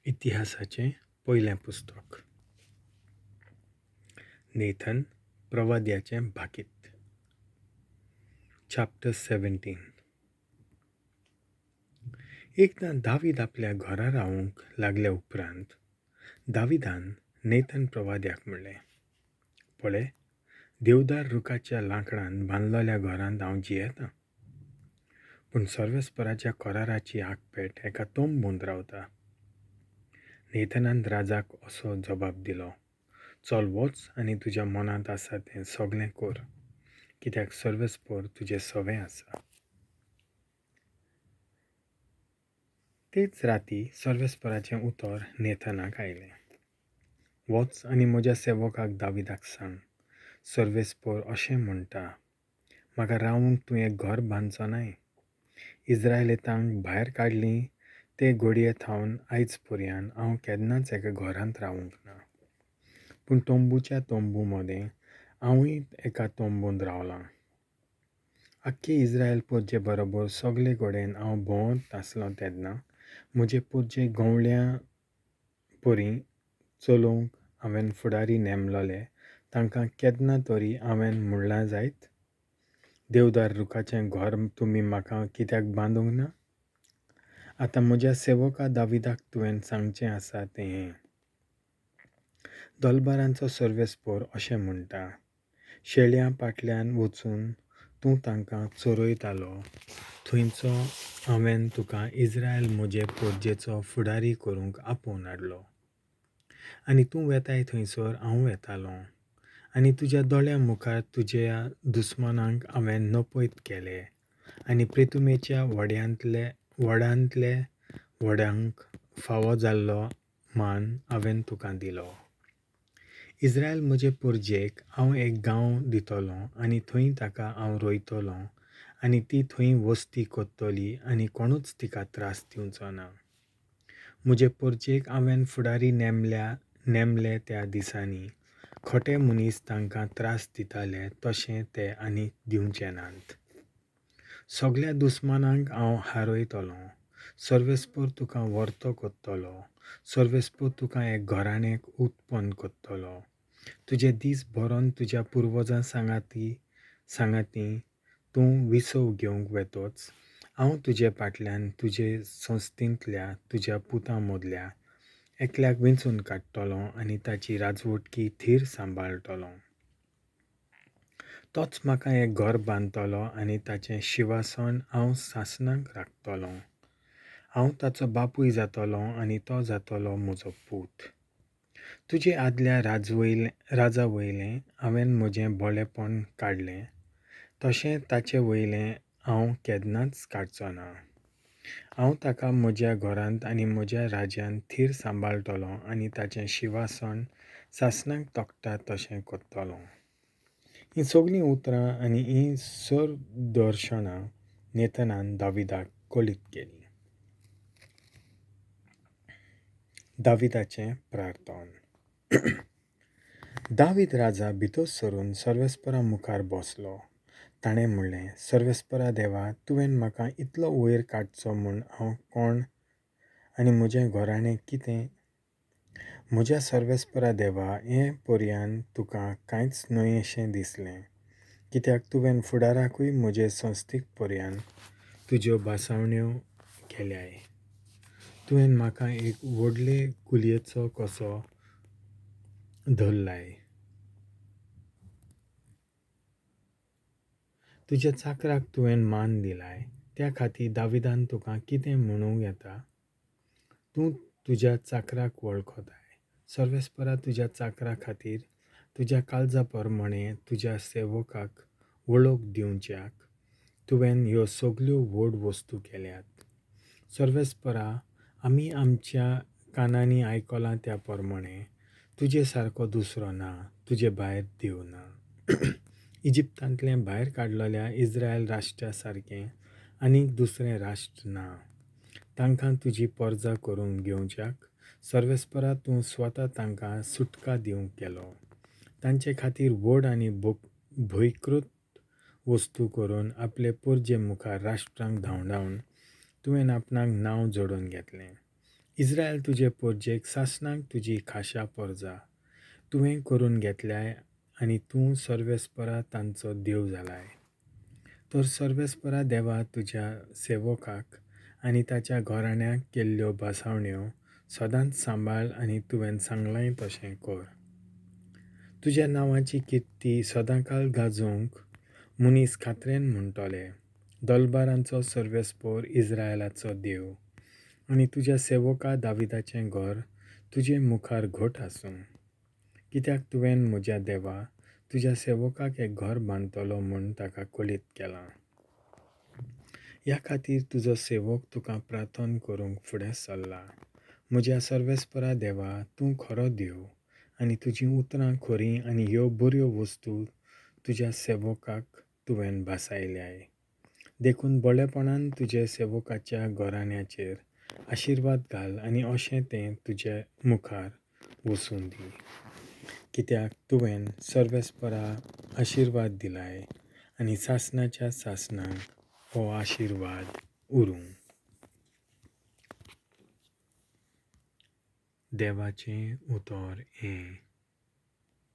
इतिहासाचें पयलें पुस्तक. नेथन प्रवाद्याचें भाकीत. चॅप्टर 17. एकदां दावीद आपल्या घरा रावूंक लागल्या उपरांत दाविदान नेथन प्रवाद्याक म्हणलें, पळय, देवदार रुखाच्या लांकडान बांदलेल्या घरांत हांव जियेतां, पूण सर्वेस्पराच्या कराराची आगपेट एका तोंबूंत रावता. नेथनान राजाक असो जबाब दिलो, चल वच आनी तुज्या मनांत आसा तें सगळें कर, कित्याक सर्वेस्पर तुजे सवें आसा. तेच राती सर्वेस्पराचें उतर नेथनाक आयलें. वच आनी म्हज्या सेवकाक दाविदाक सांग, सर्वेस्पर अशें म्हणटा, म्हाका रावूंक तुवें घर बांदचो न्हय. इस्रायेलींक भायर काडलीं ते घडये थावन आयज पर्यान हांव केन्नाच एका घरांत रावूंक ना. पूण तोंबूच्या तोंबू मदें हांवूय एका तोंबूंत रावलां. आख्खे इस्रायल पोरचे बरोबर सगळे कडेन हांव भोंवत आसलों तेन्ना म्हजे पोरचे गवळ्यां परी चलोवंक हांवें फुडारी नेमलोले तांकां केन्ना तरी हांवें म्हणलां जायत, देवदार रुखाचें घर तुमी म्हाका कित्याक बांदूंक ना? आतां म्हज्या सेवका दाविदाक तुवें सांगचें आसा तें हें, दलबारांचो सर्वेस्पर अशें म्हणटा, शेळ्यां फाटल्यान वचून तूं तांकां चरयतालो, थंयचो हांवें तुका इस्रायल म्हजे पोरजेचो फुडारी करूंक आपोवन हाडलो. आनी तूं वेताय थंयसर हांव वेतालों, आनी तुज्या दोळ्या मुखार तुज्या दुस्मानांक हांवें नपयत केले, आनी प्रेतुमेच्या व्हडांतले व्हडांक फावो जाल्लो मान हांवें तुका दिलो. इस्रायल म्हजे पोरजेक हांव एक गांव दितलों आनी थंय ताका हांव रोयतलों, आनी ती थंय वस्ती कोत्तली आनी कोणूच तिका त्रास दिवचो ना. म्हजे पोरजेक हांवें फुडारी नेमले त्या दिसांनी खोटे मनीस तांकां त्रास दिताले तशें ते आनी दिवचे नात. सगळ्या दुस्मानांक हांव हारयतलों, सर्वेस्पर तुका वर्तो कोत्तलो, सर्वेस्पर तुका एक घराणेक उत्पन्न कोत्तलो. तुजे दीस बरोवन तुज्या पुर्वजां सांगाती तूं विसव घेवंक वेतोच, हांव तुजे फाटल्यान तुजे संस्थींतल्या तुज्या पुतां मदल्या एकल्याक विंचून काडटलों आनी ताची राजवटकी थीर सांबाळटलों. तोच म्हाका एक घर बांदतलो आनी ताचें शिवासन हांव सासणाक राखतलों. हांव ताचो बापूय जातलों आनी तो जातलो म्हजो पूत. तुजे आदल्या राजा वयलें हांवें म्हजें बळेपण काडलें, तशें ताचे वयलें हांव केन्नाच काडचो ना. हांव ताका म्हज्या घरांत आनी म्हज्या राज्यांत थीर सांबाळटलों आनी ताचें शिवासन सासणाक तोखता तशें कोत्तलों. हीं सगळीं उतरां आनी हीं दर्शनां नेथनान दाविदाक कळीत केलीं. दाविदाचें प्रार्थन. दावीद राजा भितर सरून सर्वेस्परा मुखार बसलो. ताणें म्हणलें, सर्वेस्परा देवा, तुवें म्हाका इतलो वयर काडचो म्हूण हांव कोण आनी म्हजें घराणें कितें? म्हज्या सर्वेस्परा देवा, हें पर्यान तुका कांयच न्हयशें दिसलें, कित्याक तुवें फुडाराकूय म्हजे संस्थीक पर्यान तुज्यो बासावण्यो केल्याय. तुवें म्हाका एक व्हडले कुलयेचो कसो धरलाय. तुज्या चाकराक तुवें मान दिलाय, त्या खातीर दाविदान तुका कितें म्हणूंक येता? तूं तुज्या चाकराक वळखताय. सर्वेस्परा तुज्या चाकरा खातीर तुज्या काळजा प्रमाणें तुज्या सेवकाक वळख दिवच्याक तुवें ह्यो सगळ्यो व्हड वस्तू केल्यात. सर्वेस्परा, आमी आमच्या कानांनी आयकलां त्या प्रमाणें तुजे सारको दुसरो ना, तुजे भायर देव ना. इजिप्तांतलें भायर काडलेल्या इस्रायल राष्ट्रा सारकें आनीक दुसरें राष्ट्र ना. तांकां तुजी पर्जा करून घेवच्याक सर्वेस्परा तूं स्वता तांकां सुटका दिवंक गेलो. तांचे खातीर व्हड आनी भयकृत वस्तू करून आपले पोरजे मुखार राष्ट्रांक धांवडावन तुवें आपणाक नांव जोडून घेतलें. इस्रायल तुजे पोरजेक सासणांक तुजी खाशा पोरजा. तुवें करून घेतल्याय आनी तूं सर्वेस्परा तांचो देव जालाय. तर सर्वेस्परा देवा तुज्या सेवकाक आनी ताच्या घोराण्याक केल्ल्यो बासावण्यो सदांच सांबाळ आनी तुवें सांगलांय तशें कर. तुज्या नांवाची किर्ती सदांकाळ गाजोवंक मनीस खात्रेन म्हणटले, दलबारांचो सर्वेस्पोर इस्रायलाचो देव. आनी तुज्या सेवका दाविदाचें घर तुजे मुखार घोट आसूं. कित्याक तुवें म्हज्या देवा तुज्या सेवकाक एक घर बांदतलो म्हूण ताका कळीत केलां. ह्या खातीर तुजो सेवक तुका प्रार्थना करूंक फुडें सरला. म्हज्या सर्वेस्परा देवा, तूं खरो देव आनी तुजीं उतरां खरीं आनी ह्यो बऱ्यो वस्तू तुज्या सेवकाक तुवें भासायल्याय. देखून बळेपणान तुजे सेवकाच्या घोराण्याचेर आशिर्वाद घाल आनी अशें तें तुजे मुखार वसून दी. कित्याक तुवें सर्वेस्परा आशिर्वाद दिलाय आनी सासणाच्या सासणांक हो आशिर्वाद उरूं. देवाचें उतर हें.